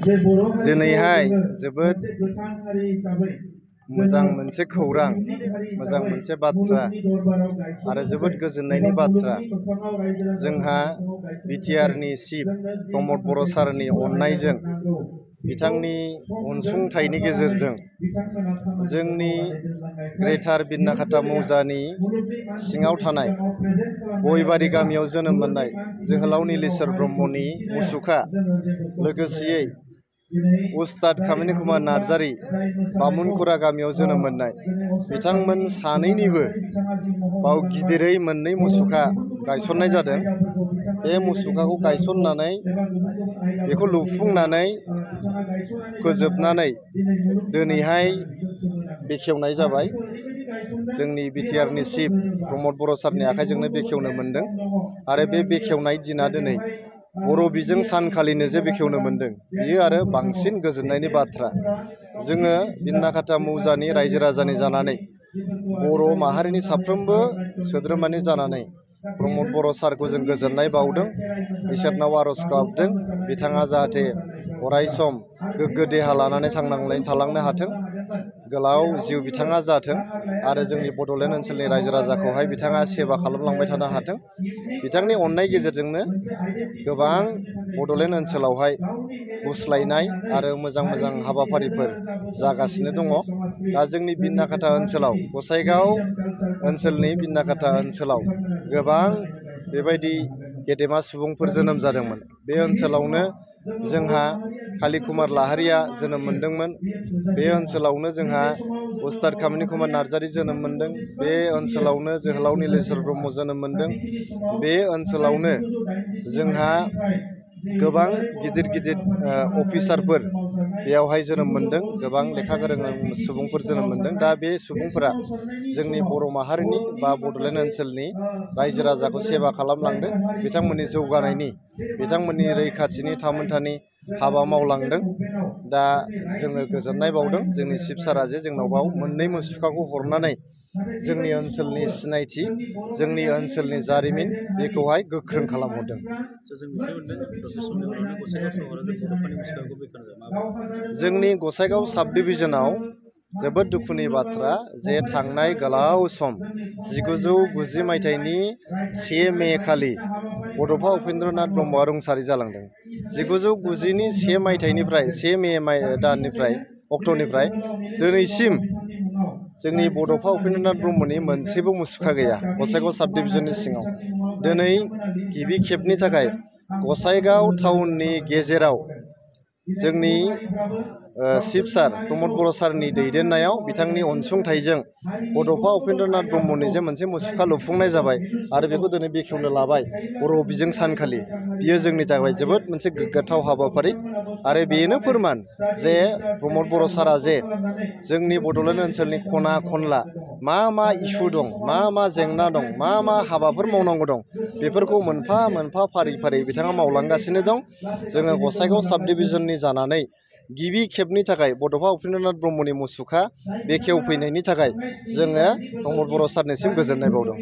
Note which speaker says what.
Speaker 1: दिनैहाय जोबोद मोजां मोनसे खौरां, मोजां मोनसे बाथ्रा आरो जोबोद गोजोननायनि बाथ्रा। जोंहा बिटिआरनि चिफ प्रमद बर' सारनि अननायजों, बिथांनि अनसुंथाइनि गेजेरजों जोंनि ग्रेटार बिन्नाखाता मौजानि सिङाव थानाय गयबारि गामियाव जोनोम मोननाय जोहोलाव नीलेश्वर ब्रह्मनि मुसुखा, लोगोसेयै उस्ताद कामिनी कुमार नार्जारी बामुनखुरा गामियाव जोनोम मोननाय बिथांमोन सानैनिबो बाव गिदिरै मोननै मुसुखा गायसननाय जादों। बे मुसुखाखौ गायसननानै बेखौ लुफुंनानै फोजोबनानै दिनैहाय बेखेवनाय जाबाय। जोंनि बिटिआरनि चिफ प्रमद बर' सारनि आखाइजोंनो बेखेवनो मोनदों आरो बे बेखेवनाय दिना दिनै बर' बिजों सानखालिनो जे बेखेवनो मोनदों, बियो आरो बांसिन गोजोननायनि बाथ्रा। जोङो बिन्नाखाता मौजानि रायजो राजानि जानानै, बर' माहारिनि साफ्रोमबो सोद्रोमानि जानानै प्रमद बर' सारखौ जों गोजोननाय बावदों, इसोरनाव आर'ज गाबदों बिथाङा जाहाथे अराय सम गोग्गो देहा लानानै थांनानै थालांनो हाथों, गोलाव जिउ बिथाङा जाथों आरो जोंनि बड'लेण्ड ओनसोलनि रायजो राजाखौहाय बिथाङा सेबा खालामलांबाय थानो हाथों। बिथांनि अननाय गेजेरजोंनो गोबां बड'लेण्ड ओनसोलावहाय गुस्लायनाय आरो मोजां मोजां हाबाफारिफोर जागासिनो दङ। दा जोंनि बिन्नाखाता ओनसोलाव, गसाइगाव ओनसोलनि बिन्नाखाता ओनसोलाव गोबां बेबायदि गेदेमा सुबुंफोर जोनोम जादोंमोन। बे ओनसोलावनो जोंहा काली कुमार लाहारिया जोनोम मोनदोंमोन। बे ओनसोलावनो जोंहा उस्ताद कामिनी कुमार नार्जारी जोनोम मोनदों। बे ओनसोलावनो जोहोलाव नीलेश्वर ब्रह्म जोनोम मोनदों। बे ओनसोलावनो जोंहा गोबां गिदिर गिदिर अफिसारफोर बेयावहाय जोनोम मोनदों, गोबां लेखा गोरों सुबुंफोर जोनोम मोनदों। दा बे सुबुंफोरा जोंनि बर' माहारिनि बा बड'लेण्ड ओनसोलनि रायजो राजाखौ सेबा खालामलांदों, बिथांमोननि जौगानायनि, बिथांमोननि रैखाथिनि थामोनथानि हाबा मावलांदों। दा जोङो गोजोननाय बावदों जोंनि चिफ सारा जे जोंनाव बाव मोननै मुसुखाखौ हरनानै जोंनि ओनसोलनि सिनायथि, जोंनि ओनसोलनि जारिमिन बेखौहाय गोख्रों खालामहरदों। जोंनि गसाइगाव साब डिभिजनाव जोबोद दुखुनि बाथ्रा जे थांनाय गोलाव सम 1990 मायथाइनि 1 मे खालि बड'फा उपेन्द्रनाथ ब्रह्मआ रुंसारि जालांदों। 1990 नि 1 मायथाइनिफ्राय 1 मे अक्ट'निफ्राय दिनैसिम जोंनि बड'फा उपेन्द्रनाथ ब्रह्मनि मोनसेबो मुसुखा गैया गसाइगाव साब डिभिजननि सिङाव। दिनै गिबि खेबनि थाखाय गसाइगाव टाउननि गेजेराव जोंनि चिफ सार प्रमद बर' सारनि दैदेननायाव, बिथांनि अनसुंथाइजों बड'फा उपेन्द्रनाथ ब्रह्मनि जे मोनसे मुसुखा लुफुंनाय जाबाय आरो बेखौ दिनै बेखेवनो लाबाय बर' बिजों सानखालि। बियो जोंनि थाखाय जोबोद मोनसे गोग्गाथाव हाबाफारि आरो बेनो फोरमान जे प्रमद बर' सारा जे जोंनि बड'लेण्ड ओनसोलनि खना खनला मा इसु दं, मा जेंना दं, मा हाबाफोर मावनांगौ दं, बेफोरखौ मोनफा मोनफा फारि फारि बिथाङा मावलांगासिनो दं। जोङो गसाइगाव साब डिभिजननि जानानै गिबि खेबनि थाखाय बड'फा उपेन्द्रनाथ ब्रह्मनि मुसुखा बेखेवफैनायनि थाखाय जोङो प्रमद बर' सारनिसिम गोजोननाय बावदों।